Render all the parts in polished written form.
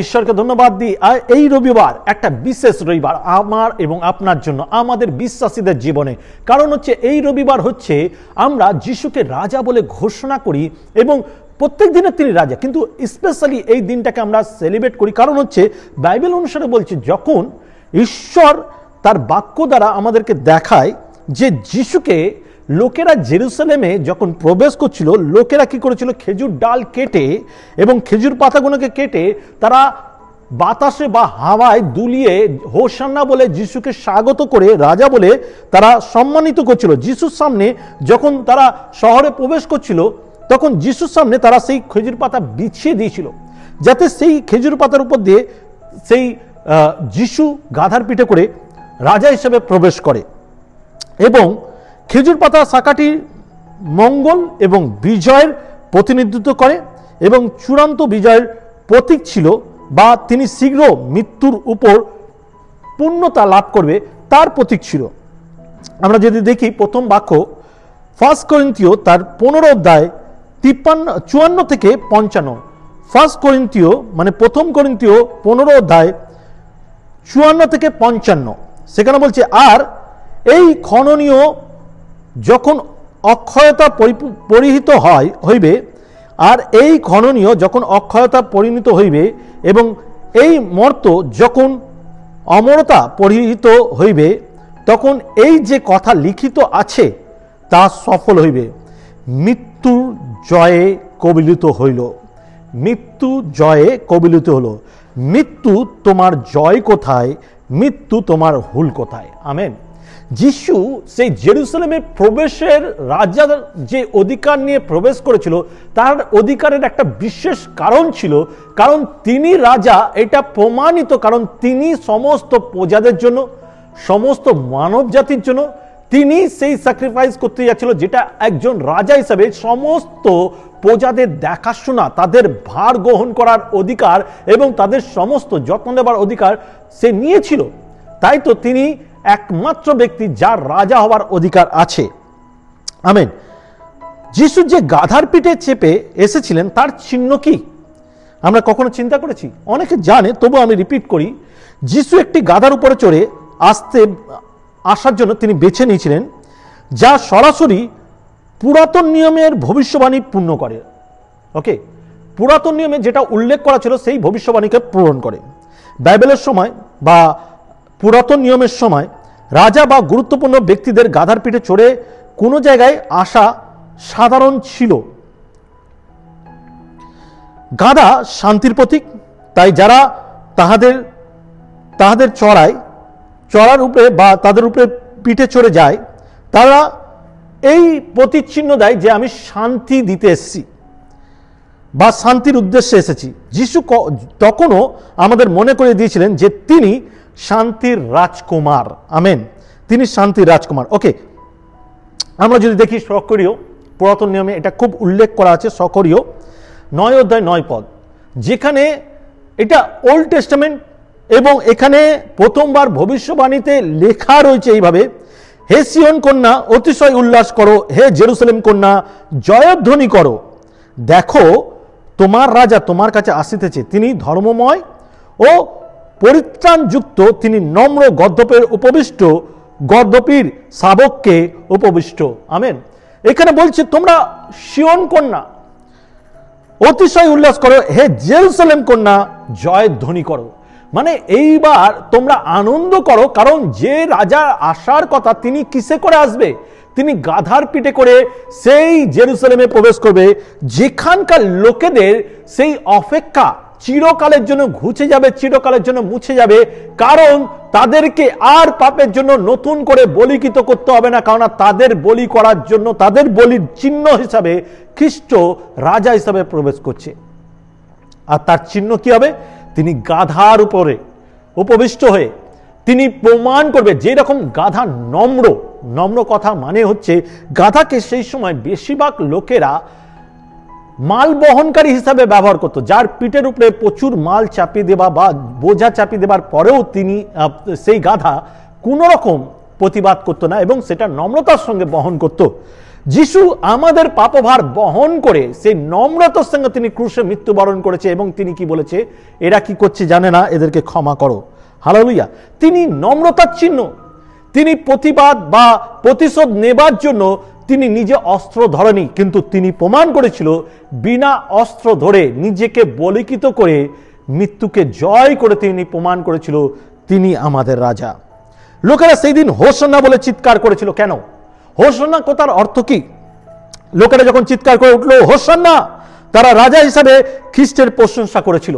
ঈশ্বরকে ধন্যবাদ দিই। এই রবিবার একটা বিশেষ রবিবার আমার এবং আপনার জন্য, আমাদের বিশ্বাসীদের জীবনে। কারণ হচ্ছে এই রবিবার হচ্ছে আমরা যিশুকে রাজা বলে ঘোষণা করি এবং প্রত্যেক দিনের তিনি রাজা, কিন্তু স্পেশালি এই দিনটাকে আমরা সেলিব্রেট করি কারণ হচ্ছে বাইবেল অনুসারে বলছে যখন ঈশ্বর তার বাক্য দ্বারা আমাদেরকে দেখায় যে যিশুকে লোকেরা জেরুসালেমে যখন প্রবেশ করছিল, লোকেরা কি করেছিল, খেজুর ডাল কেটে এবং খেজুর পাতাগুলোকে কেটে তারা বাতাসে বা হাওয়ায় দুলিয়ে হোসান্না বলে যিশুকে স্বাগত করে রাজা বলে তারা সম্মানিত করছিল। যিশুর সামনে যখন তারা শহরে প্রবেশ করছিল তখন যিশুর সামনে তারা সেই খেজুর পাতা বিছিয়ে দিয়েছিল যাতে সেই খেজুর পাতার উপর দিয়ে সেই যিশু গাধার পিঠে করে রাজা হিসেবে প্রবেশ করে। এবং খেজুর পাতা শাখাটি মঙ্গল এবং বিজয়ের প্রতিনিধিত্ব করে এবং চূড়ান্ত বিজয়ের প্রতীক ছিল, বা তিনি শীঘ্র মৃত্যুর উপর পূর্ণতা লাভ করবে তার প্রতীক ছিল। আমরা যদি দেখি প্রথম বাক্য 1 করিন্থীয় তার 15 অধ্যায় 54 থেকে 55, 1 করিন্থীয় মানে প্রথম করিন্থীয় 15 অধ্যায় 54 থেকে 55, সেখানে বলছে আর এই খননীয় যখন অক্ষয়তা পরিহিত হইবে, আর এই খননীয় যখন অক্ষয়তা পরিণত হইবে এবং এই মর্ত যখন অমরতা পরিহিত হইবে, তখন এই যে কথা লিখিত আছে তা সফল হইবে। মৃত্যুর জয়ে কবিলিত হইল, মৃত্যু জয়ে কবিলিত হলো। মৃত্যু তোমার জয় কোথায়, মৃত্যু তোমার হুল কোথায়? আমেন। যিশু সেই জেরুসালেমে প্রবেশের রাজার যে অধিকার নিয়ে প্রবেশ করেছিল তার অধিকারের একটা বিশেষ কারণ ছিল, কারণ তিনি রাজা, এটা প্রমাণিত, কারণ তিনি সমস্ত প্রজাদের জন্য, সমস্ত মানব জাতির জন্য তিনি সেই স্যাক্রিফাইস করতে যাচ্ছিল, যেটা একজন রাজা হিসাবে সমস্ত প্রজাদের দেখাশোনা, তাদের ভার গ্রহণ করার অধিকার এবং তাদের সমস্ত যত্ন নেবার অধিকার সে নিয়েছিল। তাই তো তিনি একমাত্র ব্যক্তি যার রাজা হওয়ার অধিকার আছে। আমেন। যিশু যে গাধার পিঠে চেপে এসেছিলেন তার চিহ্ন কি আমরা কখনো চিন্তা করেছি? অনেকে জানে, তবু আমি রিপিট করি। যিশু একটি গাধার উপরে চড়ে আসার জন্য তিনি বেছে নিয়েছিলেন, যা সরাসরি পুরাতন নিয়মের ভবিষ্যবাণী পূর্ণ করে। ওকে, পুরাতন নিয়মে যেটা উল্লেখ করা ছিল সেই ভবিষ্যবাণীকে পূরণ করে। বাইবেলের সময় বা পুরাতন নিয়মের সময় রাজা বা গুরুত্বপূর্ণ ব্যক্তিদের গাধার পিঠে চড়ে কোনো জায়গায় আসা সাধারণ ছিল। গাধা শান্তির প্রতীক, তাই যারা তাহাদের চড়ার উপরে বা তাদের উপরে পিঠে চড়ে যায় তারা এই প্রতিচ্ছিন্ন দেয় যে আমি শান্তি দিতে এসেছি বা শান্তির উদ্দেশ্যে এসেছি। যিশু তখনও আমাদের মনে করে দিয়েছিলেন যে তিনি শান্তির রাজকুমার। আমেন, তিনি শান্তির রাজকুমার। ওকে, আমরা যদি দেখি সকরীয় পুরাতন নিয়মে এটা খুব উল্লেখ করা আছে, সকরীয় 9 অধ্যায় 9 পদ, যেখানে এটা ওল্ড টেস্টামেন্ট এবং এখানে প্রথমবার ভবিষ্যবাণীতে লেখা রয়েছে এইভাবে, হে সিয়ন কন্যা অতিশয় উল্লাস করো, হে জেরুসালেম কন্যা জয়ধ্বনি করো, দেখো তোমার রাজা তোমার কাছে আসিতেছে, তিনি ধর্মময় ও পরিত্রাণযুক্ত, তিনি নম্র গদ্যপীর শাবককে উপবিষ্ট। আমেন। এখানে বলছে তোমরা সিয়ন কন্যা অতিশয় উল্লাস করো, হে জেরুসালেম কন্যা জয়ধ্বনি করো। মানে এইবার তোমরা আনন্দ করো, কারণ যে রাজা আসার কথা তিনি কিসে করে আসবে? তিনি গাধার পিঠে করে সেই জেরুসালেমে প্রবেশ করবে, যেখানকার লোকেদের সেই অপেক্ষা চিরকালের জন্য ঘুচে যাবে, চিরকালের জন্য মুছে যাবে, কারণ তাদেরকে আর পাপের জন্য নতুন করে বলিকৃত করতে হবে না, কারণ তাদের বলি করার জন্য, তাদের বলির চিহ্ন হিসাবে খ্রিস্ট রাজা হিসাবে প্রবেশ করছে। আর তার চিহ্ন কি হবে? তিনি গাধার উপরে উপবিষ্ট হয়ে তিনি প্রমাণ করবে, যে রকম গাধা নম্র কথা মানে হচ্ছে গাধাকে সেই সময় বেশিরভাগ লোকেরা মাল বহনকারী হিসাবে ব্যবহার করত, যার পিঠের উপরে প্রচুর মাল চাপিয়ে দেওয়া বা বোঝা চাপিয়ে দেবার পরেও তিনি সেই গাধা কোনো রকম প্রতিবাদ করতো না এবং সেটা নম্রতার সঙ্গে বহন করত। যিশু আমাদের পাপভার বহন করে সেই নম্রতার সঙ্গে তিনি ক্রুশে মৃত্যুবরণ করেছে এবং তিনি কি বলেছে, এরা কি করছে জানে না, এদেরকে ক্ষমা করো। হালেলুয়া। তিনি নম্রতার চিহ্ন। তিনি প্রতিবাদ বা প্রতিশোধ নেবার জন্য তিনি নিজে অস্ত্র ধরেনি, কিন্তু তিনি প্রমাণ করেছিল বিনা অস্ত্র ধরে নিজেকে বলিকিত করে মৃত্যুকে জয় করে তিনি প্রমাণ করেছিল তিনি আমাদের রাজা। লোকেরা সেই দিন হোসন্না বলে চিৎকার করেছিল। কেন? হোসন্না কথার অর্থ কি? লোকেরা যখন চিৎকার করে উঠলো হোসন্না, তারা রাজা হিসাবে খ্রিস্টের প্রশংসা করেছিল।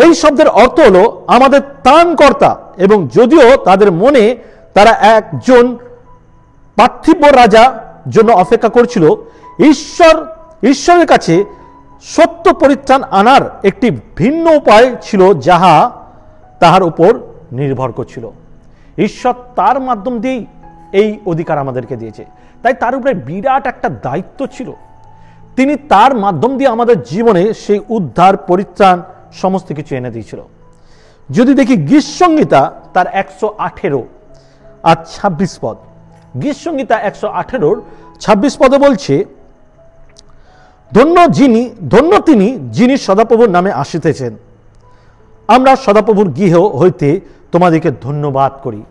এই শব্দের অর্থ হলো আমাদের ত্রাণকর্তা, এবং যদিও তাদের মনে তারা একজন পার্থিব রাজা জন্য অপেক্ষা করছিল, ঈশ্বরের কাছে সত্য পরিত্রাণ আনার একটি ভিন্ন উপায় ছিল যাহা তাহার উপর নির্ভর করছিল। ঈশ্বর তার মাধ্যম দিয়েই এই অধিকার আমাদেরকে দিয়েছে, তাই তার উপরে বিরাট একটা দায়িত্ব ছিল। তিনি তার মাধ্যম দিয়ে আমাদের জীবনে সেই উদ্ধার, পরিত্রাণ সমস্ত কিছু এনে দিয়েছিল। যদি দেখি গীতসংহিতা তার 118 আর 26 পদ, গীতসংহিতা 118 26 পদে বলছে, ধন্য তিনি যিনি সদাপ্রভুর নামে আসিতেছেন। আমরা সদাপ্রভুর গৃহ হইতে তোমাদেরকে ধন্যবাদ করি।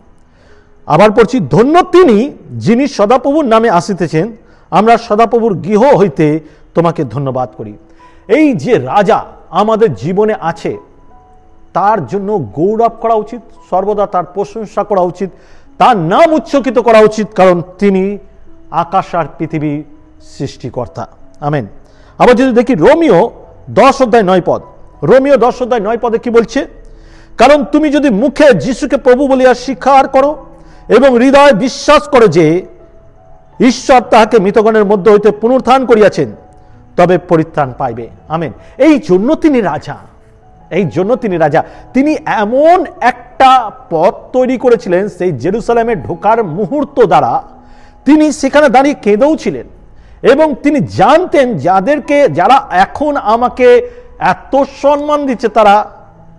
আবার পড়ছি, ধন্য তিনি যিনি সদাপ্রভুর নামে আসিতেছেন, আমরা সদাপ্রভুর গৃহ হইতে তোমাকে ধন্যবাদ করি। এই যে রাজা আমাদের জীবনে আছে তার জন্য গৌরব করা উচিত, সর্বদা তার প্রশংসা করা উচিত, তার নাম উচ্চকিত করা উচিত, কারণ তিনি আকাশ আর পৃথিবী সৃষ্টিকর্তা। আমেন। আবার যদি দেখি রোমিও 10:9 পদ, রোমিও 10:9 পদে কি বলছে, কারণ তুমি যদি মুখে যিশুকে প্রভু বলিয়া স্বীকার করো এবং হৃদয়ে বিশ্বাস করো যে ঈশ্বর তাহাকে মৃতগণের মধ্য হইতে পুনরুত্থান করিয়াছেন, তবে পরিত্রাণ পাইবে। আমেন। এই জন্য তিনি রাজা, এই জন্য তিনি রাজা। তিনি এমন একটা পথ তৈরি করেছিলেন সেই জেরুসালেমে ঢোকার মুহূর্ত দ্বারা, তিনি সেখানে দাঁড়িয়ে কেঁদেও ছিলেন এবং তিনি জানতেন যারা এখন আমাকে এত সম্মান দিচ্ছে তারা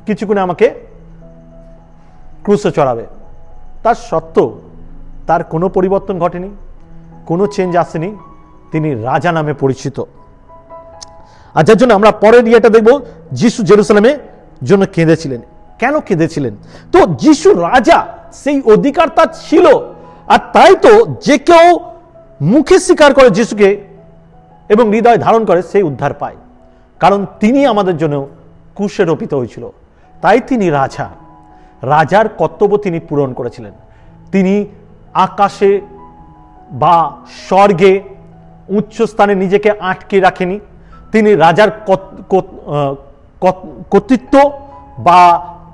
কিছুক্ষণে আমাকে ক্রুশে চড়াবে। তার সত্ত্বেও তার কোনো পরিবর্তন ঘটেনি, কোনো চেঞ্জ আসেনি, তিনি রাজা নামে পরিচিত। আর যার জন্য আমরা পরের ইয়েটা দেখব, যিশু জেরুসালেমের জন্য কেঁদেছিলেন। কেন কেঁদেছিলেন? তো যিশু রাজা, সেই অধিকার তার ছিল। আর তাই তো যে কেউ মুখে স্বীকার করে যিশুকে এবং হৃদয় ধারণ করে সেই উদ্ধার পায়, কারণ তিনি আমাদের জন্য ক্রুশে রোপিত হয়েছিল। তাই তিনি রাজা। রাজার কর্তব্য তিনি পূরণ করেছিলেন। তিনি আকাশে বা স্বর্গে উচ্চ স্থানে নিজেকে আটকে রাখেনি। তিনি রাজার কর্তৃত্ব বা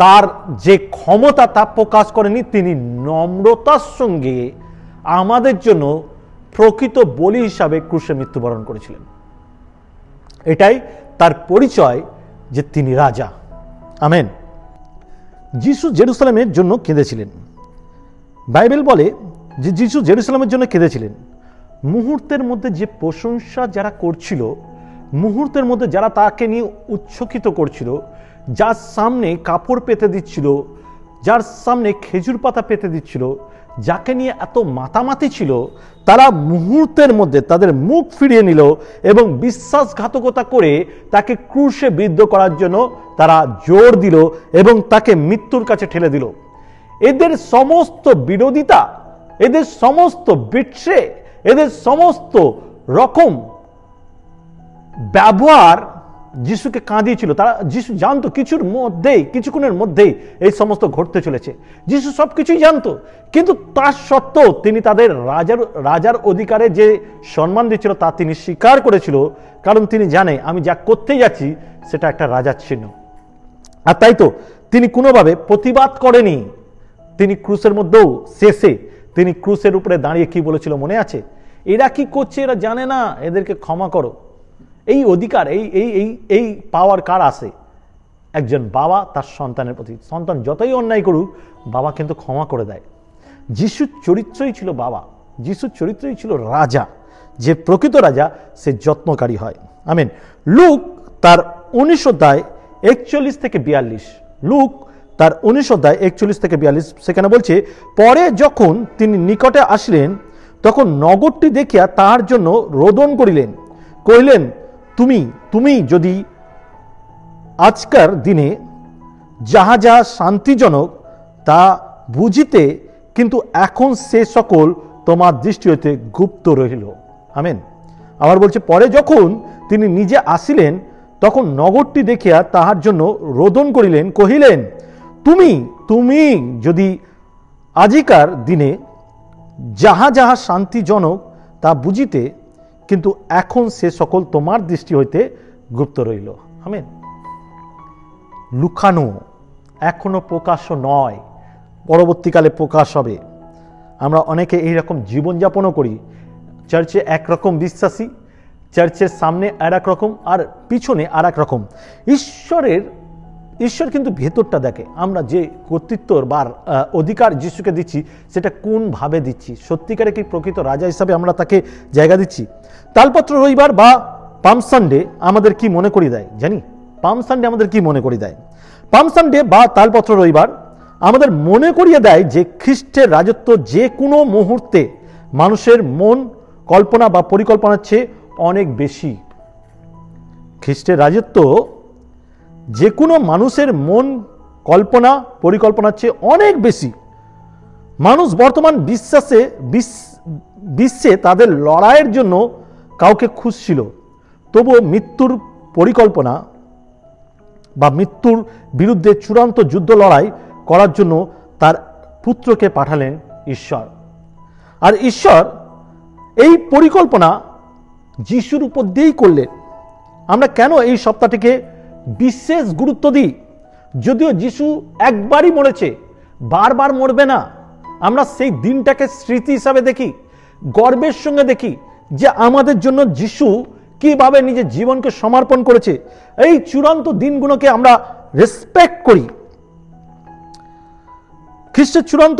তার যে ক্ষমতা তা প্রকাশ করেনি। তিনি নম্রতার সঙ্গে আমাদের জন্য প্রকৃত বলি হিসাবে ক্রুশে মৃত্যুবরণ করেছিলেন। এটাই তার পরিচয় যে তিনি রাজা। আমেন। যিশু জেরুসালেমের জন্য কেঁদেছিলেন। বাইবেল বলে যে যিশু জেরুসালেমের জন্য কেঁদেছিলেন। মুহূর্তের মধ্যে যে প্রশংসা যারা করছিল, মুহূর্তের মধ্যে যারা তাকে নিয়ে উচ্ছ্বসিত করছিল, যার সামনে কাপড় পেতে দিচ্ছিল, যার সামনে খেজুর পাতা পেতে দিচ্ছিল, যাকে নিয়ে এত মাতামাতি ছিল, তারা মুহূর্তের মধ্যে তাদের মুখ ফিরিয়ে নিল এবং বিশ্বাসঘাতকতা করে তাকে ক্রুশে বিদ্ধ করার জন্য তারা জোর দিল এবং তাকে মৃত্যুর কাছে ঠেলে দিল। এদের সমস্ত বিরোধিতা, এদের সমস্ত বিট্রে, এদের সমস্ত রকম ব্যবহার যিশুকে কাঁদিয়েছিল। তারা, যিশু জানতো কিছুক্ষণের মধ্যেই এই সমস্ত ঘটতে চলেছে। যিশু সবকিছুই জানতো, কিন্তু তার সত্ত্বেও তিনি তাদের রাজার অধিকারে যে সম্মান দিচ্ছিল তা তিনি স্বীকার করেছিল, কারণ তিনি জানে আমি যা করতে যাচ্ছি সেটা একটা রাজার চিহ্ন। আর তাই তো তিনি কোনোভাবে প্রতিবাদ করেনি। তিনি ক্রুশের মধ্যেও শেষে তিনি ক্রুশের উপরে দাঁড়িয়ে কি বলেছিল মনে আছে? এরা কি করছে এরা জানে না, এদেরকে ক্ষমা করো। এই অধিকার, এই পাওয়ার কার আসে? একজন বাবা তার সন্তানের প্রতি। সন্তান যতই অন্যায় করুক, বাবা কিন্তু ক্ষমা করে দেয়। যিশুর চরিত্রই ছিল বাবা, যিশুর চরিত্রই ছিল রাজা। যে প্রকৃত রাজা সে যত্নকারী হয়। আমেন। লুক তার 19 অধ্যায় 41 থেকে 42, লুক তার 19 অধ্যায় 41 থেকে 42, সেখানে বলছে, পরে যখন তিনি নিকটে আসলেন তখন নগরটি দেখিয়া তাহার জন্য রোদন করিলেন, কহিলেন, তুমি তুমি যদি আজকার দিনে যাহা যাহা শান্তিজনক তা বুঝিতে, কিন্তু এখন সে সকল তোমার দৃষ্টি হইতে গুপ্ত রহিল। আমেন। আবার বলছে, পরে যখন তিনি নিজে আসিলেন তখন নগরটি দেখিয়া তাহার জন্য রোদন করিলেন, কহিলেন, তুমি তুমি যদি আজিকার দিনে যাহা যাহা শান্তিজনক তা বুঝিতে, কিন্তু এখন সে সকল তোমার দৃষ্টি হইতে গুপ্ত রইল। আমেন। লুকানো, এখনো প্রকাশ্য নয়, পরবর্তীকালে প্রকাশ হবে। আমরা অনেকে এইরকম জীবনযাপনও করি, চার্চে একরকম বিশ্বাসী, চার্চের সামনে আর এক রকম আর পিছনে আর এক রকম। ঈশ্বর কিন্তু ভেতরটা দেখে, আমরা যে কর্তৃত্বর বা অধিকার যিশুকে দিচ্ছি সেটা কোনভাবে দিচ্ছি, সত্যিকারে কি প্রকৃত রাজা হিসাবে আমরা তাকে জায়গা দিচ্ছি। তালপত্র রবিবার বা পাম সানডে আমাদের কি মনে করিয়ে দেয় জানি? পাম সানডে আমাদের কি মনে করিয়ে দেয়? পাম সানডে বা তালপত্র রবিবার আমাদের মনে করিয়ে দেয় যে খ্রিস্টের রাজত্ব যে কোনো মুহূর্তে মানুষের মন কল্পনা বা পরিকল্পনার চেয়ে অনেক বেশি। খ্রিস্টের রাজত্ব যে কোনো মানুষের মন কল্পনা পরিকল্পনার চেয়ে অনেক বেশি। মানুষ বর্তমান বিশ্বে তাদের লড়াইয়ের জন্য কাউকে খুঁজছিল, তবুও মৃত্যুর পরিকল্পনা বা মৃত্যুর বিরুদ্ধে চূড়ান্ত যুদ্ধ লড়াই করার জন্য তার পুত্রকে পাঠালেন ঈশ্বর। আর ঈশ্বর এই পরিকল্পনা যিশুর উপর দিয়েই করলেন। আমরা কেন এই সপ্তাহটিকে বিশেষ গুরুত্ব দিই? যদিও যিশু একবারই মরেছে, বারবার মরবে না। আমরা সেই দিনটাকে স্মৃতি হিসাবে দেখি, গর্বের সঙ্গে দেখি যে আমাদের জন্য যিশু কিভাবে নিজের জীবনকে সমর্পণ করেছে। এই চূড়ান্ত দিনগুলোকে আমরা রেসপেক্ট করি। খ্রিস্টের চূড়ান্ত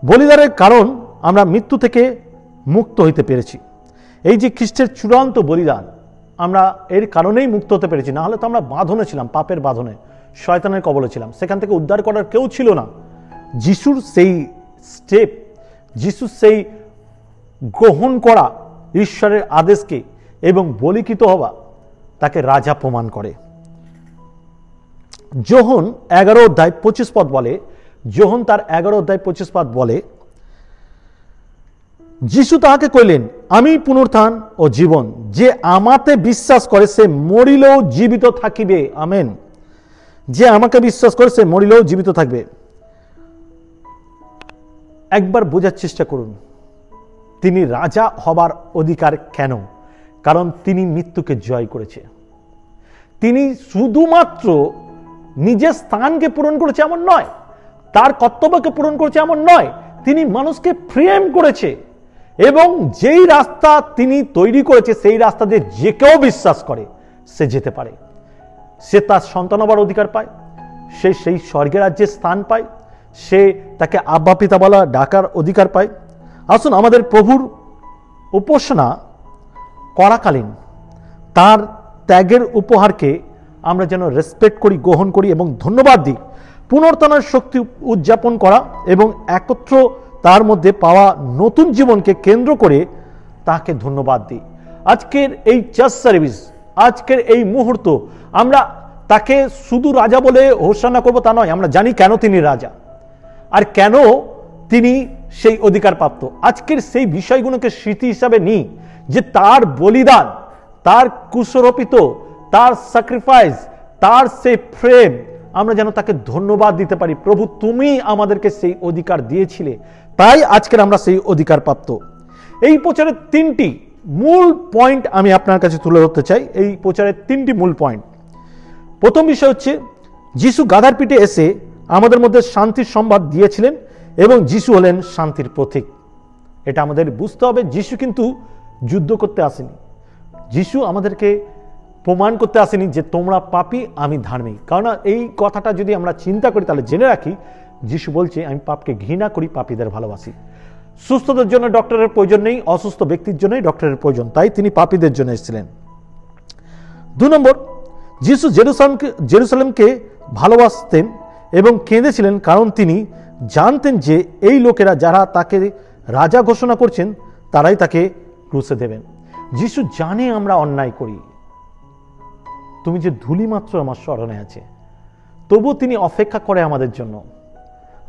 বলিদানের কারণ আমরা মৃত্যু থেকে মুক্ত হইতে পেরেছি। এই যে খ্রিস্টের চূড়ান্ত বলিদান, আমরা এর কারণেই মুক্ত হতে পেরেছি। না হলে তো আমরা বাঁধনে ছিলাম, পাপের বাঁধনে, শয়তানের কবলে ছিলাম, সেখান থেকে উদ্ধার করার কেউ ছিল না। যিশুর সেই স্টেপ, যিশুর সেই গ্রহণ করা ঈশ্বরের আদেশকে এবং বলিকৃত হওয়া তাকে রাজা প্রমাণ করে। যোহন 11:25 বলে, যোহন তার 11:25 বলে, যিশু তাহাকে কইলেন, আমি পুনরুত্থান ও জীবন, যে আমাতে বিশ্বাস করে সে মরিলেও জীবিত থাকিবে। আমেন। যে আমাকে বিশ্বাস করে সে মরিলেও জীবিত থাকবে। একবার বোঝার চেষ্টা করুন, তিনি রাজা হবার অধিকার কেন? কারণ তিনি মৃত্যুকে জয় করেছে। তিনি শুধুমাত্র নিজের স্থানকে পূরণ করেছে এমন নয়, তার কর্তব্যকে পূরণ করেছে এমন নয়, তিনি মানুষকে ফ্রেম করেছে। এবং যেই রাস্তা তিনি তৈরি করেছে সেই রাস্তা দিয়ে যে কেউ বিশ্বাস করে সে যেতে পারে, সে তার সন্তান হবার অধিকার পায়, সে সেই স্বর্গের রাজ্যে স্থান পায়, সে তাকে আব্বা পিতা বলা ডাকার অধিকার পায়। আসুন আমাদের প্রভুর উপাসনা করাকালীন তার ত্যাগের উপহারকে আমরা যেন রেসপেক্ট করি, গ্রহণ করি এবং ধন্যবাদ দিই। পুনরুত্থানের শক্তি উদযাপন করা এবং একত্র তার মধ্যে পাওয়া নতুন জীবনকে কেন্দ্র করে তাকে ধন্যবাদ দিই। আজকের এই চার্চ সার্ভিস, আজকের এই মুহূর্ত আমরা তাকে শুধু রাজা বলে ঘোষণা করবো তা নয়, আমরা জানি কেন তিনি রাজা আর কেন তিনি সেই অধিকার প্রাপ্ত। আজকের সেই বিষয়গুলোকে স্মৃতি হিসাবে নিই যে তার বলিদান, তার কুশরোপিত, তার স্যাক্রিফাইস, তার সেই প্রেম, আমরা যেন তাকে ধন্যবাদ দিতে পারি। প্রভু তুমি আমাদেরকে সেই অধিকার দিয়েছিলে, তাই আজকের আমরা সেই অধিকার প্রাপ্ত। এই প্রচারের 3টি মূল পয়েন্ট আমি আপনার কাছে তুলে ধরতে চাই। এই প্রচারের 3টি মূল পয়েন্ট। প্রথম বিষয় হচ্ছে, যিশু গাধার পিঠে এসে আমাদের মধ্যে শান্তির সংবাদ দিয়েছিলেন এবং যিশু হলেন শান্তির প্রতীক। এটা আমাদের বুঝতে হবে। যিশু কিন্তু যুদ্ধ করতে আসেনি, যিশু আমাদেরকে প্রমাণ করতে আসেনি যে তোমরা পাপী আমি ধার্মিক। কারণ এই কথাটা যদি আমরা চিন্তা করি তাহলে জেনে রাখি, যিশু বলছে আমি পাপকে ঘৃণা করি, পাপীদের ভালোবাসি। সুস্থতার জন্য ডক্টরের প্রয়োজন নেই, অসুস্থ ব্যক্তির জন্যই ডক্টরের প্রয়োজন, তাই তিনি পাপীদের জন্য এসেছিলেন। 2 নম্বর, যিশু জেরুসালেমকে ভালোবাসতেন এবং কেঁদেছিলেন কারণ তিনি জানতেন যে এই লোকেরা যারা তাকে রাজা ঘোষণা করছেন তারাই তাকে ক্রুশে দেবেন। যিশু জানে আমরা অন্যায় করি, তুমি যে ধুলি মাত্র আমার স্মরণে আছে, তবুও তিনি অপেক্ষা করে আমাদের জন্য,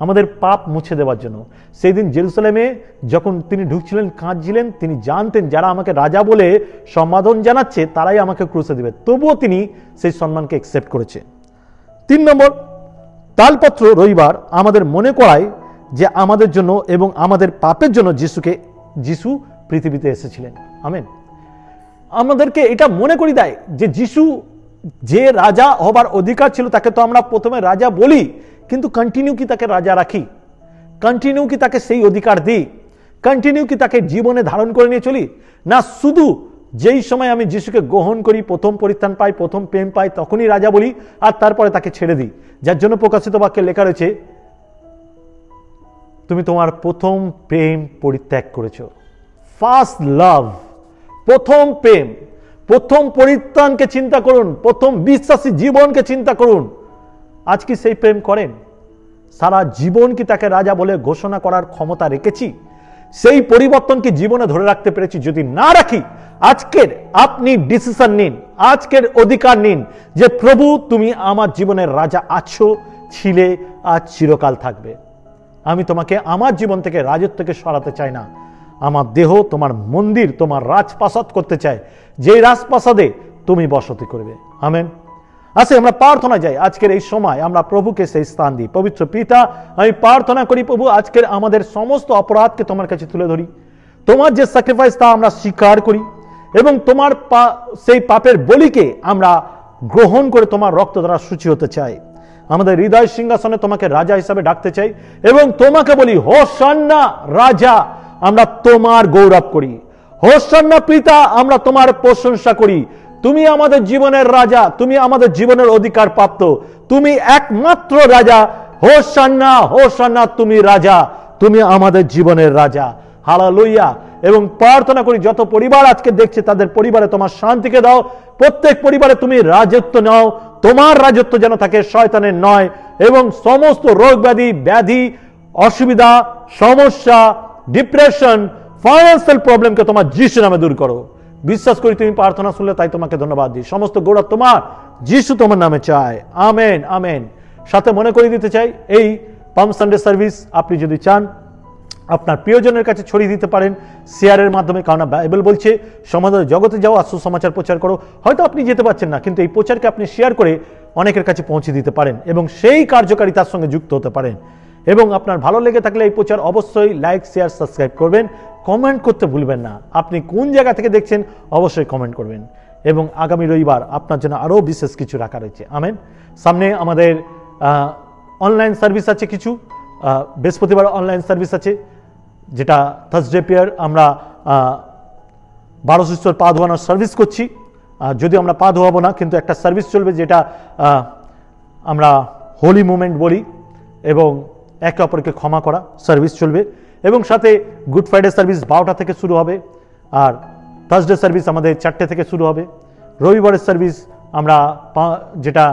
আমাদের পাপ মুছে দেওয়ার জন্য। সেই দিন জেরুসালেমে যখন তিনি ঢুকছিলেন, কাঁদছিলেন, তিনি জানতেন যারা আমাকে রাজা বলে সম্বোধন জানাচ্ছে তারাই আমাকে ক্রুশে দেবে, তবুও তিনি সেই সম্মানকে অ্যাকসেপ্ট করেছে। 3 নম্বর, তালপত্র রবিবার আমাদের মনে করায় যে আমাদের জন্য এবং আমাদের পাপের জন্য যিশু পৃথিবীতে এসেছিলেন। আমেন। আমাদেরকে এটা মনে করি দেয় যে যিশু যে রাজা হবার অধিকার ছিল, তাকে তো আমরা প্রথমে রাজা বলি, কিন্তু কন্টিনিউ কি তাকে রাজা রাখি? কন্টিনিউ কি তাকে সেই অধিকার দিই? কন্টিনিউ কি তাকে জীবনে ধারণ করে নিয়ে চলি? না শুধু যেই সময় আমি যিশুকে গ্রহণ করি, প্রথম পরিত্রাণ পাই, প্রথম প্রেম পাই, তখনই রাজা বলি আর তারপরে তাকে ছেড়ে দিই। যার জন্য প্রকাশিত বাক্যে লেখা রয়েছে, তুমি তোমার প্রথম প্রেম পরিত্যাগ করেছো। ফার্স্ট লাভ, প্রথম প্রেম, প্রথম পরিত্রাণকে চিন্তা করুন, প্রথম বিশ্বাসী জীবনকে চিন্তা করুন। আজ কি সেই প্রেম করেন? সারা জীবন কি তাকে রাজা বলে ঘোষণা করার ক্ষমতা রেখেছি? সেই পরিবর্তন কি জীবনে ধরে রাখতে পেরেছি? যদি না রাখি, আজকের আপনি ডিসিশন নিন, আজকের অধিকার নিন যে প্রভু তুমি আমার জীবনের রাজা আছো, ছিলে, আজ চিরকাল থাকবে। আমি তোমাকে আমার জীবন থেকে রাজত্বকে সরাতে চাই না। আমার দেহ তোমার মন্দির, তোমার রাজপ্রাসাদ করতে চাই, যেই রাজপ্রাসাদে তুমি বসতি করবে। আমেন। আসে আমরা প্রার্থনা যাই, আজকের এই সময় আমরা প্রভুকে সেই স্থান দিই। পবিত্র পিতা, আমি প্রার্থনা করি প্রভু, আজকের আমাদের সমস্ত অপরাধকে তোমার কাছে তুলে ধরি। তোমার যে স্যাক্রিফাইস তা আমরা স্বীকার করি এবং তোমার সেই পাপের বলিকে আমরা গ্রহণ করে তোমার রক্ত দ্বারা সূচি হতে চাই। আমাদের হৃদয় সিংহাসনে তোমাকে রাজা হিসাবে ডাকতে চাই এবং তোমাকে বলি, হোসান্না রাজা, আমরা তোমার গৌরব করি। হোসান্না পিতা, আমরা তোমার প্রশংসা করি। তুমি আমাদের জীবনের রাজা, তুমি আমাদের জীবনের অধিকার প্রাপ্ত, তুমি একমাত্র রাজা। হোসান্না, হোসান্না, তুমি রাজা, তুমি আমাদের জীবনের রাজা। হালেলুয়া। এবং প্রার্থনা করি যত পরিবার আজকে দেখছে তাদের পরিবারে তোমার শান্তিকে দাও। প্রত্যেক পরিবারে তুমি রাজত্ব নাও, তোমার রাজত্ব যেন থাকে, শয়তানের নয়। এবং সমস্ত রোগ ব্যাধি, অসুবিধা, সমস্যা, ডিপ্রেশন, ফাইন্যান্সিয়াল প্রবলেমকে তোমার যিশু নামে দূর করো। বিশ্বাস করি তুমি প্রার্থনা শুনলে, তাই তোমাকে ধন্যবাদ দিই। সমস্ত গৌরব তোমার, যিশু তোমার নামে চায়। Amen, amen. সাথে মনে করে দিতে চাই, এই পাম সানডে সার্ভিস আপনি যদি চান আপনার প্রিয়জনের কাছে ছড়িয়ে দিতে পারেন শেয়ারের মাধ্যমে, কারণ বাইবেল বলছে সমাজের জগতে যাও, আর সুসমাচার প্রচার করো। হয়তো আপনি যেতে পারছেন না, কিন্তু এই প্রচারকে আপনি শেয়ার করে অনেকের কাছে পৌঁছে দিতে পারেন এবং সেই কার্যকারিতার সঙ্গে যুক্ত হতে পারেন। এবং আপনার ভালো লেগে থাকলে এই প্রচার অবশ্যই লাইক, শেয়ার, সাবস্ক্রাইব করবেন। কমেন্ট করতে ভুলবেন না, আপনি কোন জায়গা থেকে দেখছেন অবশ্যই কমেন্ট করবেন। এবং আগামী রবিবার আপনার জন্য আরও বিশেষ কিছু রাখা রয়েছে। আমেন। সামনে আমাদের অনলাইন সার্ভিস আছে, কিছু বৃহস্পতিবার অনলাইন সার্ভিস আছে, যেটা থার্সডে পেয়ার আমরা 12 শিষ্যর পা ধোয়ানোর সার্ভিস করছি। যদিও আমরা পা ধোয়াবো না, কিন্তু একটা সার্ভিস চলবে যেটা আমরা হোলি মুভমেন্ট বলি, এবং একে অপরকে ক্ষমা করা সার্ভিস চলবে। এবং সাথে গুড ফ্রাইডে সার্ভিস 12টা থেকে শুরু হবে, আর থার্সডে সার্ভিস আমাদের 4টে থেকে শুরু হবে। রবিবারের সার্ভিস আমরা যেটা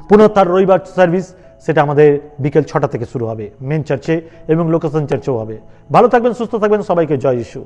পুনরুদ্ধার রবিবার সার্ভিস, সেটা আমাদের বিকেল 6টা থেকে শুরু হবে মেন চার্চে, এবং লোকেশন চার্চেও হবে। ভালো থাকবেন, সুস্থ থাকবেন, সবাইকে জয় যিশু।